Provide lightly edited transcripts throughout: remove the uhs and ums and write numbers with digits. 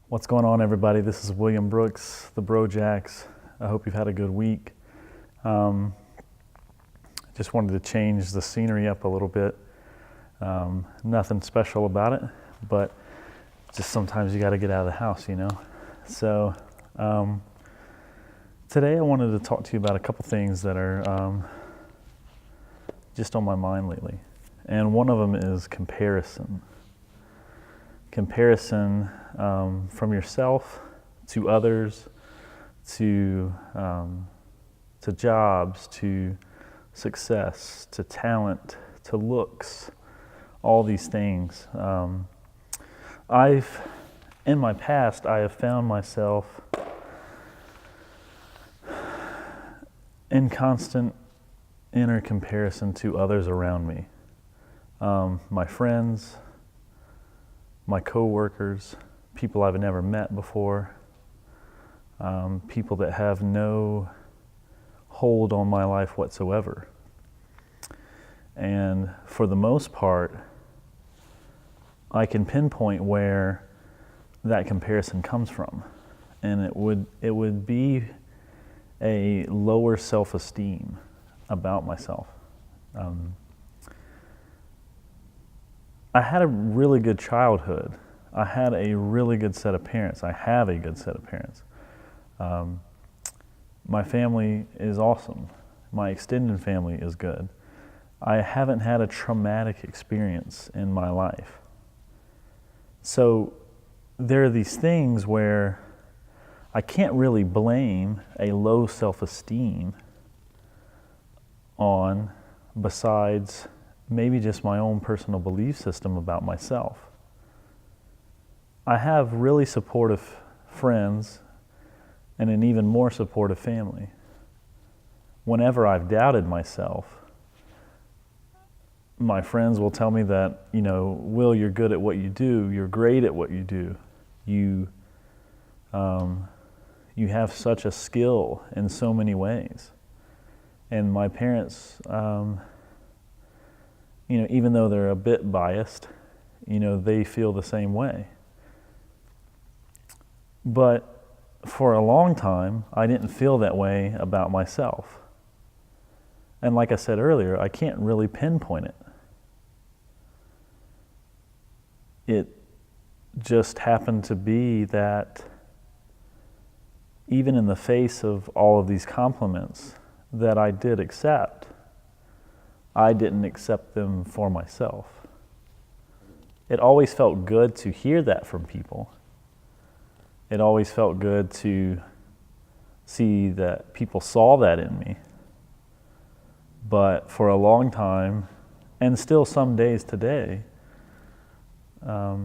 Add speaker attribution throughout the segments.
Speaker 1: What's going on, everybody? This is William Brooks, the Brojax. I hope you've had a good week. Just wanted to change the scenery up a little bit. Nothing special about it, but just sometimes you got to get out of the house, you know? So today I wanted to talk to you about a couple things that are just on my mind lately. And one of them is comparison. Comparison from yourself to others, to jobs, to success, to talent, to looks, all these things. In my past, I have found myself in constant inner comparison to others around me. My friends, my coworkers, people I've never met before, people that have no hold on my life whatsoever. And for the most part, I can pinpoint where that comparison comes from. And it would be a lower self-esteem about myself. I had a really good childhood. I had a really good set of parents. I have a good set of parents. My family is awesome. My extended family is good. I haven't had a traumatic experience in my life. So there are these things where I can't really blame a low self-esteem on, besides maybe just my own personal belief system about myself. I have really supportive friends and an even more supportive family. Whenever I've doubted myself, my friends will tell me that, you know, Will, you're good at what you do, you're great at what you do, you have such a skill in so many ways. And my parents, you know, even though they're a bit biased, you know, they feel the same way. But for a long time, I didn't feel that way about myself. And like I said earlier, I can't really pinpoint it. It just happened to be that even in the face of all of these compliments that I did accept, I didn't accept them for myself. It always felt good to hear that from people. It always felt good to see that people saw that in me. But for a long time, and still some days today, I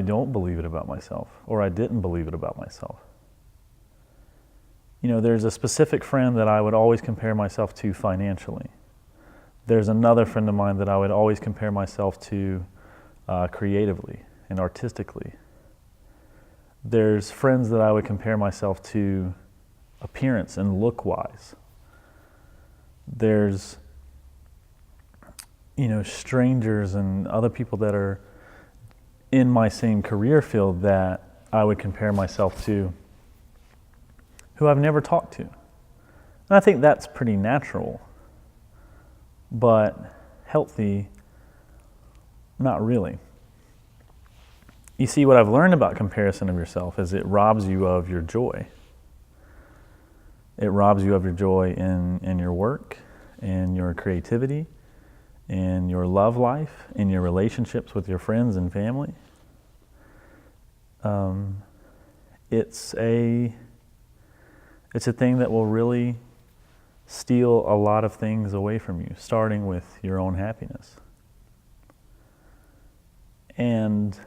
Speaker 1: don't believe it about myself, or I didn't believe it about myself. You know, there's a specific friend that I would always compare myself to financially. There's another friend of mine that I would always compare myself to creatively and artistically. There's friends that I would compare myself to appearance and look-wise. There's, you know, strangers and other people that are in my same career field that I would compare myself to who I've never talked to. And I think that's pretty natural, but healthy, not really. You see, what I've learned about comparison of yourself is it robs you of your joy. It robs you of your joy in your work, in your creativity, in your love life, in your relationships with your friends and family. It's a thing that will really steal a lot of things away from you, starting with your own happiness. And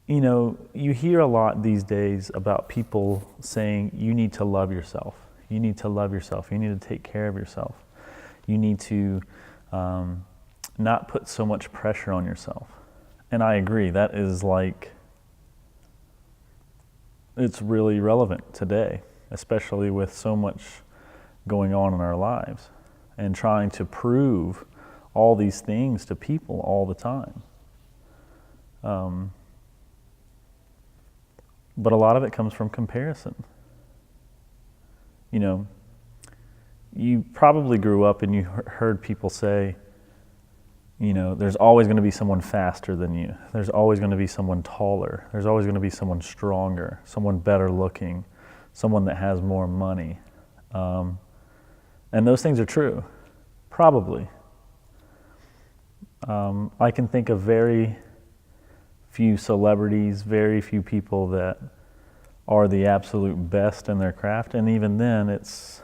Speaker 1: you know, you hear a lot these days about people saying you need to love yourself. You need to love yourself. You need to take care of yourself. You need to not put so much pressure on yourself. And I agree, that is like, it's really relevant today, especially with so much going on in our lives and trying to prove all these things to people all the time. But a lot of it comes from comparison. You know, you probably grew up and you heard people say, you know, there's always going to be someone faster than you. There's always going to be someone taller. There's always going to be someone stronger, someone better looking, someone that has more money. And those things are true, probably. I can think of very few celebrities, very few people that are the absolute best in their craft, and even then it's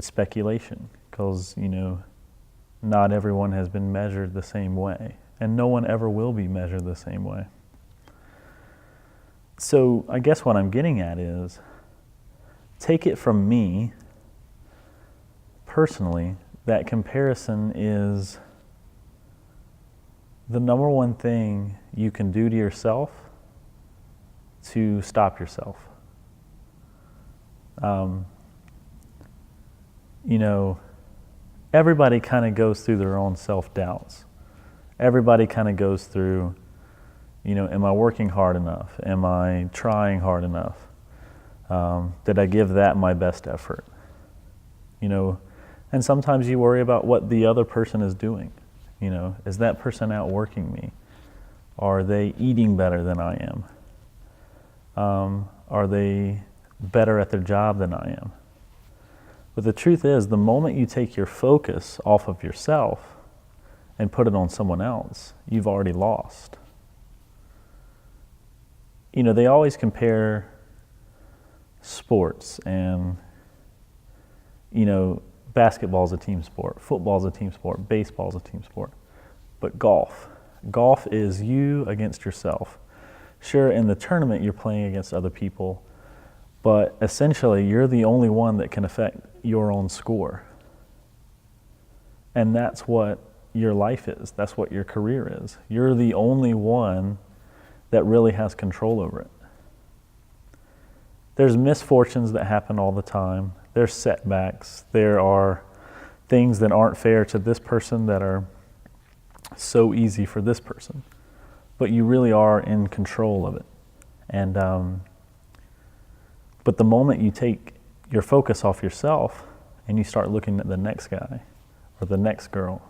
Speaker 1: speculation, because, you know, not everyone has been measured the same way, and no one ever will be measured the same way. So I guess what I'm getting at is, take it from me, personally, that comparison is the number one thing you can do to yourself to stop yourself. You know, everybody kind of goes through their own self-doubts. Everybody kind of goes through, you know, am I working hard enough? Am I trying hard enough? Did I give that my best effort? You know, and sometimes you worry about what the other person is doing. You know, is that person outworking me? Are they eating better than I am? Are they better at their job than I am? But the truth is, the moment you take your focus off of yourself and put it on someone else, you've already lost. You know, they always compare sports, and, you know, basketball's a team sport, football's a team sport, baseball's a team sport. But golf is you against yourself. Sure, in the tournament you're playing against other people, but essentially you're the only one that can affect your own score. And that's what your life is. That's what your career is. You're the only one that really has control over it. There's misfortunes that happen all the time. There's setbacks. There are things that aren't fair to this person that are so easy for this person. But you really are in control of it. And but the moment you take your focus off yourself and you start looking at the next guy or the next girl,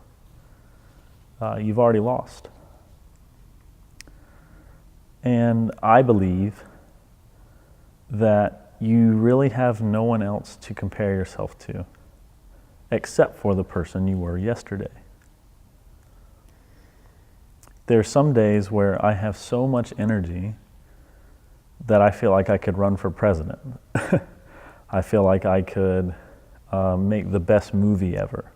Speaker 1: you've already lost. And I believe that you really have no one else to compare yourself to except for the person you were yesterday. There's some days where I have so much energy that I feel like I could run for president. I feel like I could make the best movie ever.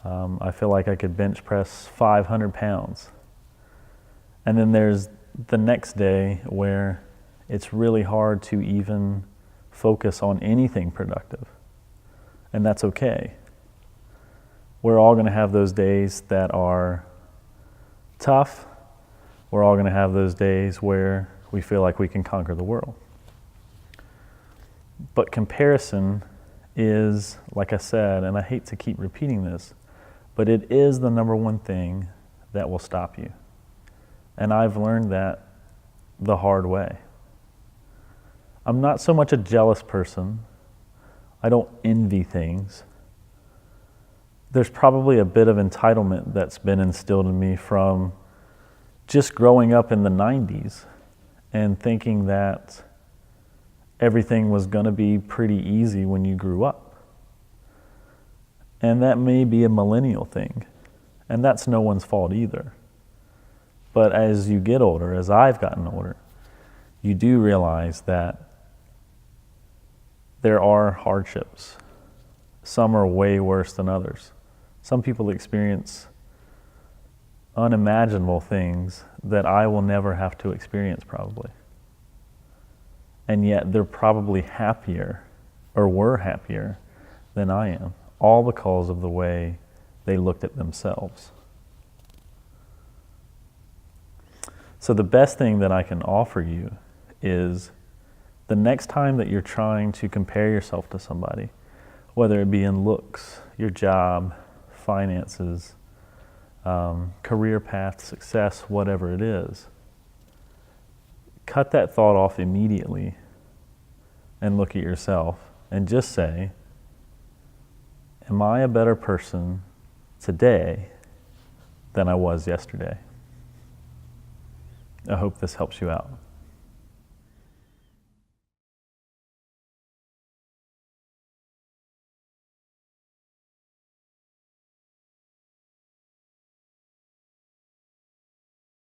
Speaker 1: I feel like I could bench press 500 pounds. And then there's the next day where it's really hard to even focus on anything productive. And that's okay. We're all going to have those days that are tough. We're all going to have those days where we feel like we can conquer the world. But comparison is, like I said, and I hate to keep repeating this, but it is the number one thing that will stop you. And I've learned that the hard way. I'm not so much a jealous person. I don't envy things. There's probably a bit of entitlement that's been instilled in me from just growing up in the 90s and thinking that everything was going to be pretty easy when you grew up. And that may be a millennial thing, and that's no one's fault either. But as you get older, as I've gotten older, you do realize that there are hardships. Some are way worse than others. Some people experience unimaginable things that I will never have to experience probably. And yet they're probably happier, or were happier, than I am, all because of the way they looked at themselves. So the best thing that I can offer you is the next time that you're trying to compare yourself to somebody, whether it be in looks, your job, finances, career path, success, whatever it is. Cut that thought off immediately and look at yourself and just say, am I a better person today than I was yesterday? I hope this helps you out.